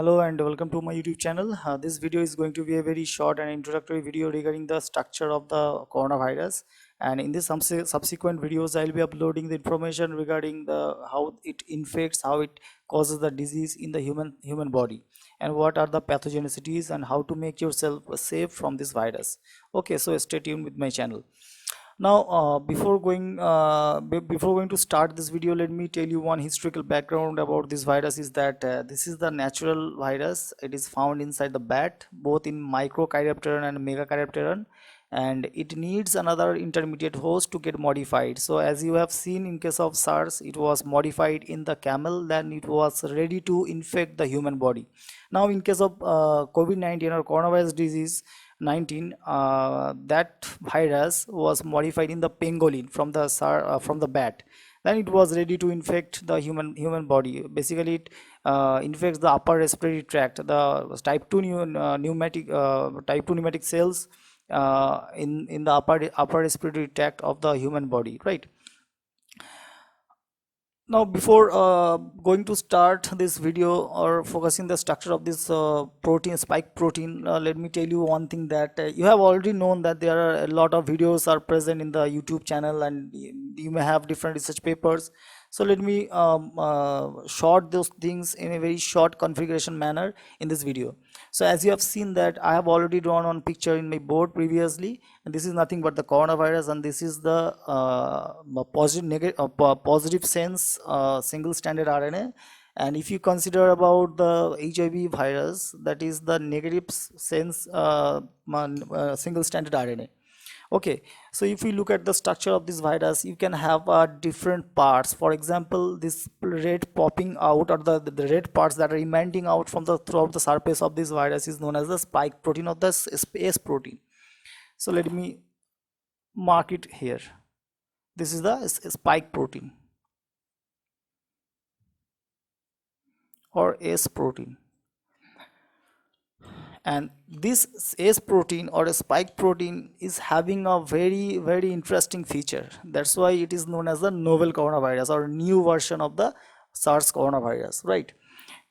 Hello and welcome to my YouTube channel. This video is going to be a very short and introductory video regarding the structure of the coronavirus. And in this subsequent videos, I'll be uploading the information regarding the how it infects, how it causes the disease in the human body, and what are the pathogenicities and how to make yourself safe from this virus. Okay, so stay tuned with my channel. Now, before going to start this video, let me tell you one historical background about this virus. Is that this is the natural virus. It is found inside the bat, both in Microchiropteran and Megachiropteran, and it needs another intermediate host to get modified. So, as you have seen in case of SARS, it was modified in the camel, then it was ready to infect the human body. Now, in case of COVID-19 or coronavirus disease 19, that virus was modified in the pangolin from the bat. Then it was ready to infect the human body. Basically, it infects the upper respiratory tract, the type 2 pneumatic cells in the upper respiratory tract of the human body, right? Now, before going to start this video or focusing the structure of this spike protein, let me tell you one thing, that you have already known that there are a lot of videos are present in the YouTube channel, and you may have different research papers. So let me short those things in a very short configuration manner in this video. So as you have seen that I have already drawn one picture in my board previously, and this is nothing but the coronavirus, and this is the positive sense single stranded RNA. And if you consider about the HIV virus, that is the negative sense single stranded RNA. Okay, so if we look at the structure of this virus, you can have different parts. For example, this red popping out, or the red parts that are emanating out from the throughout the surface of this virus, is known as the spike protein or the S protein. So let me mark it here. This is the spike protein or S protein. And this S protein or a spike protein is having a very interesting feature. That's why it is known as the novel coronavirus or new version of the SARS coronavirus, right?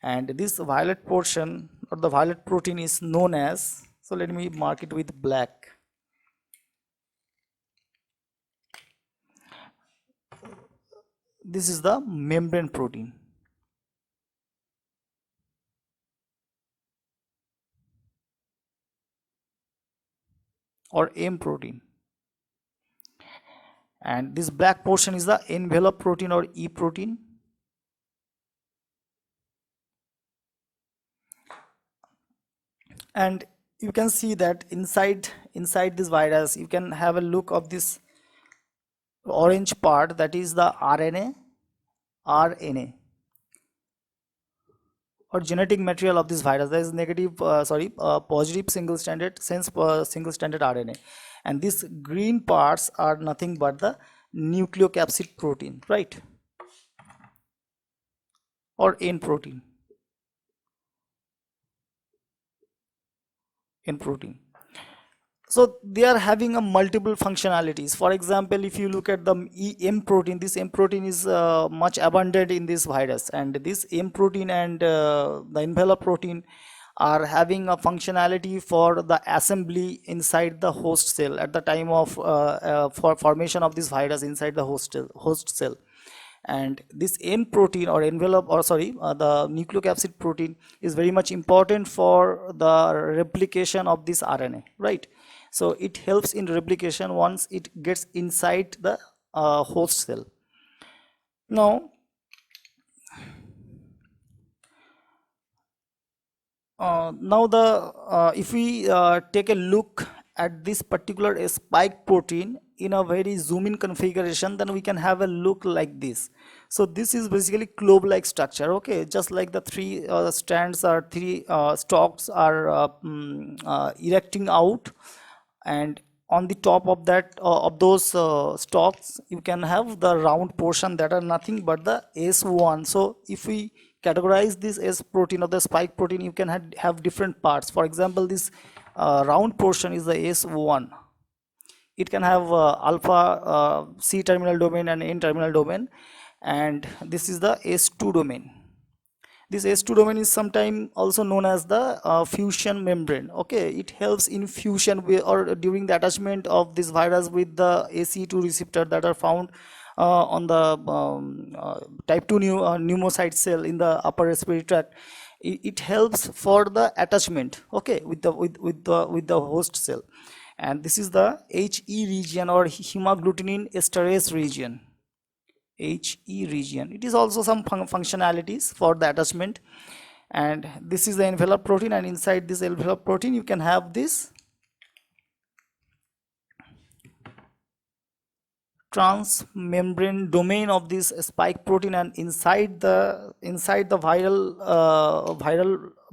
And this violet portion or the violet protein is known as, so let me mark it with black. This is the membrane protein. Or M protein. And this black portion is the envelope protein or E protein. And you can see that inside this virus, you can have a look of this orange part, that is the RNA or genetic material of this virus. That is positive single stranded RNA, and these green parts are nothing but the nucleocapsid protein, right? Or N protein. So they are having a multiple functionalities. For example, if you look at the M protein, this M protein is much abundant in this virus, and this M protein and the envelope protein are having a functionality for the assembly inside the host cell at the time of for formation of this virus inside the host cell. And this M protein or envelope, or the nucleocapsid protein is very much important for the replication of this RNA, right? So it helps in replication once it gets inside the host cell. Now, if we take a look at this particular spike protein in a very zoom in configuration, then we can have a look like this. So this is basically globe like structure, okay? Just like the three strands or three stalks are erecting out, and on the top of that of those stalks, you can have the round portion that are nothing but the S1. So if we categorize this S protein or the spike protein, you can have different parts. For example, this round portion is the S1. It can have alpha C terminal domain and N terminal domain, and this is the S2 domain. This S2 domain is sometimes also known as the fusion membrane. Okay, it helps in fusion or during the attachment of this virus with the ACE2 receptor that are found on the type 2 pneumocyte cell in the upper respiratory tract. It helps for the attachment, okay, with the host cell. And this is the HE region or hemagglutinin esterase region. HE region, it is also some functionalities for the attachment. And this is the envelope protein, and inside this envelope protein you can have this transmembrane domain of this spike protein, and inside the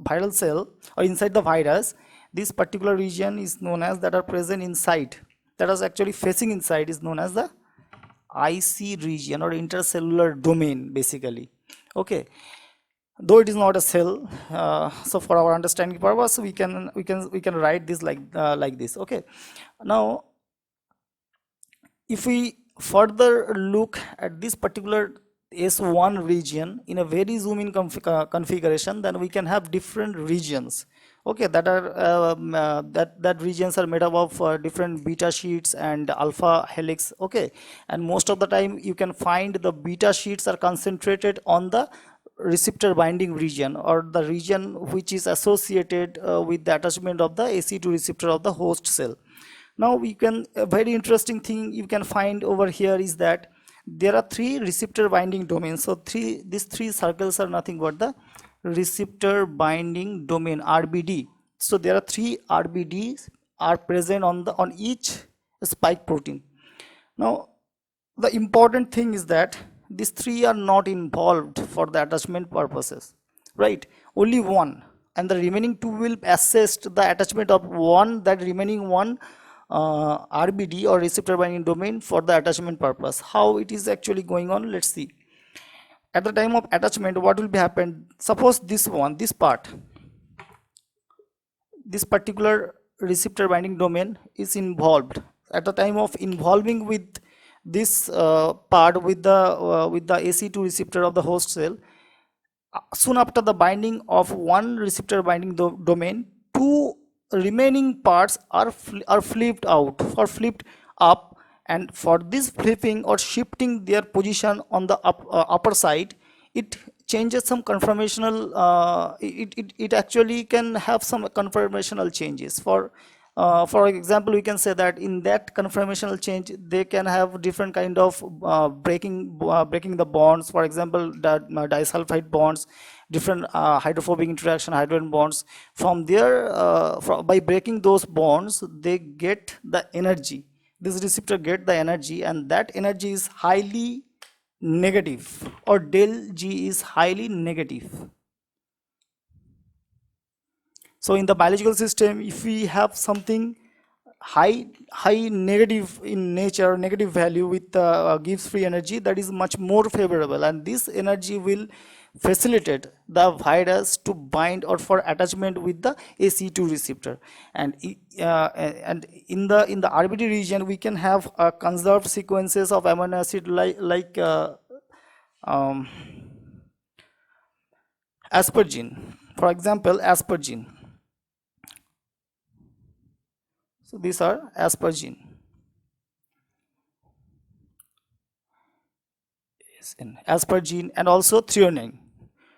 viral cell or inside the virus, this particular region is known as, that are present inside, that is actually facing inside, is known as the IC region or intercellular domain basically. Okay, though it is not a cell, so for our understanding purpose we can write this like this. Okay, now if we further look at this particular S1 region in a very zoom in configuration, then we can have different regions. Okay, that are that regions are made up of different beta sheets and alpha helix. Okay, and most of the time you can find the beta sheets are concentrated on the receptor binding region, or the region which is associated with the attachment of the ACE2 receptor of the host cell. Now we can, a very interesting thing you can find over here is that there are three receptor binding domains. So these three circles are nothing but the receptor binding domain, RBD. So there are three RBDs are present on each spike protein. Now the important thing is that these three are not involved for the attachment purposes, right? Only one, and the remaining two will assist the attachment of one, that remaining one RBD or receptor binding domain for the attachment purpose. How it is actually going on, let's see. At the time of attachment, what will be happen? Suppose this part, this particular receptor binding domain is involved. At the time of involving with this part with the ACE2 receptor of the host cell, soon after the binding of one receptor binding domain, two remaining parts are flipped out or flipped up, and for this flipping or shifting their position on the upper side, it changes some conformational it actually can have some conformational changes. For example, we can say that in that conformational change they can have different kind of breaking the bonds. For example, that disulfide bonds, different hydrophobic interaction, hydrogen bonds. From there, by breaking those bonds, they get the energy. This receptor get the energy, and that energy is highly negative, or del G is highly negative. So in the biological system, if we have something high negative in nature, negative value with gives free energy, that is much more favorable, and this energy will facilitate the virus to bind or for attachment with the ACE2 receptor. And in the RBD region, we can have conserved sequences of amino acid like aspergine, for example, aspergine. So these are aspergine, and also threonine.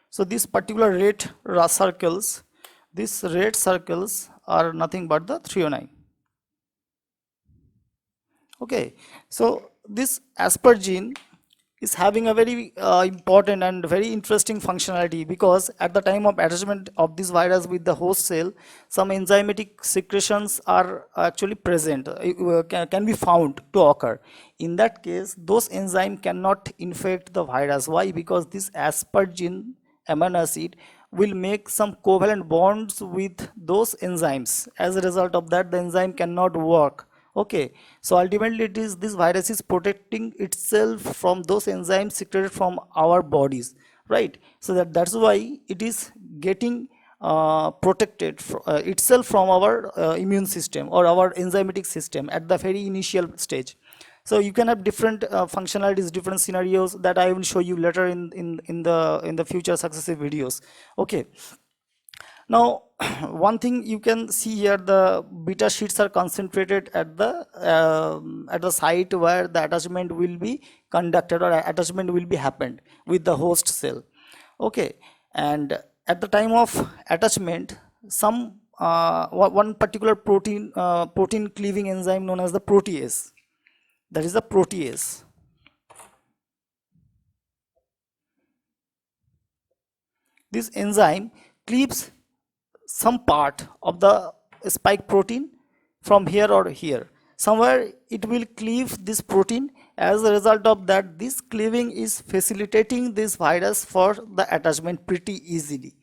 So these particular red circles, these red circles are nothing but the threonine. Okay, so this aspergine is having a very important and very interesting functionality, because at the time of attachment of this virus with the host cell, some enzymatic secretions are actually present, can be found to occur. In that case, those enzymes cannot infect the virus. Why? Because this aspergine amino acid will make some covalent bonds with those enzymes. As a result of that, the enzyme cannot work. Okay, so ultimately it is, this virus is protecting itself from those enzymes secreted from our bodies, right? So that's why it is getting protected itself from our immune system or our enzymatic system at the very initial stage. So you can have different functionalities, different scenarios that I will show you later in the future successive videos. Okay, now one thing you can see here, the beta sheets are concentrated at the site where the attachment will be conducted or attachment will be happened with the host cell. Okay, and at the time of attachment, some one particular protein cleaving enzyme known as the protease, that is the protease. This enzyme cleaves some part of the spike protein from here or here. Somewhere it will cleave this protein. As a result of that, this cleaving is facilitating this virus for the attachment pretty easily.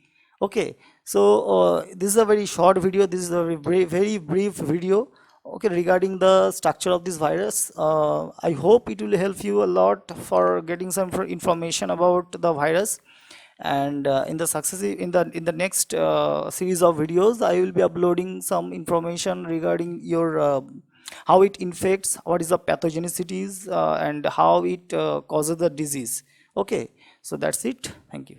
Okay, so this is a very short video. This is a very brief video, okay, regarding the structure of this virus. I hope it will help you a lot for getting some information about the virus. And in the successive in the next series of videos, I will be uploading some information regarding your how it infects, what is the pathogenicities, and how it causes the disease. Okay, so that's it. Thank you.